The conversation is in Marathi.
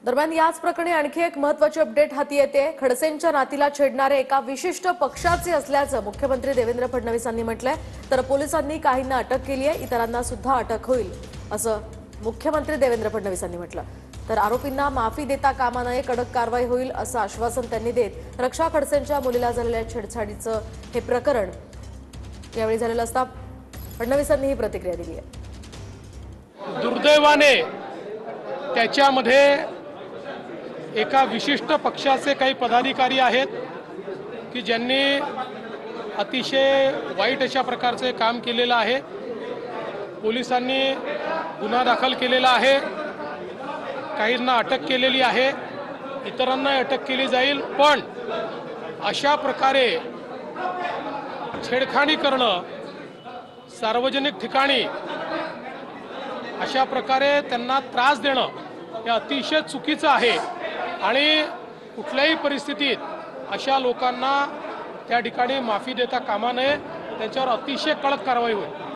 दरम्यान याच प्रकरणी आणखी एक महत्त्वाची अपडेट हाती येते। खडसेंच्या नातीला छेडणारे एका विशिष्ट पक्षाचे असल्याचं मुख्यमंत्री देवेंद्र फडणवीसांनी म्हटलंय। तर पोलिसांनी काहींना अटक केली आहे, इतरांना सुद्धा अटक होईल असं मुख्यमंत्री देवेंद्र फडणवीसांनी म्हटलं। तर आरोपींना माफी देता कामा नये, कडक कारवाई होईल असं आश्वासन त्यांनी देत रक्षा खडसेंच्या मुलीला झालेल्या छेडछाडीचं हे प्रकरण यावेळी झालेलं असता फडणवीसांनी ही प्रतिक्रिया दिली आहे। दुर्दैवाने त्याच्यामध्ये एका विशिष्ट पक्षाचे काही पदाधिकारी आहेत की ज्यांनी अतिशय वाईट अशा प्रकारचे काम केलेलं आहे। पोलिसांनी गुन्हा दाखल केलेला आहे, काहींना अटक केलेली आहे, इतरांना अटक केली जाईल। पण अशा प्रकारे छेडखानी करणं, सार्वजनिक ठिकाणी अशा प्रकारे त्यांना त्रास देणं हे अतिशय चुकीचं आहे आणि कुठल्याही परिस्थितीत अशा लोकांना त्या ठिकाणी माफी देता कामा नये, त्यांच्यावर अतिशय कडक कारवाई होईल।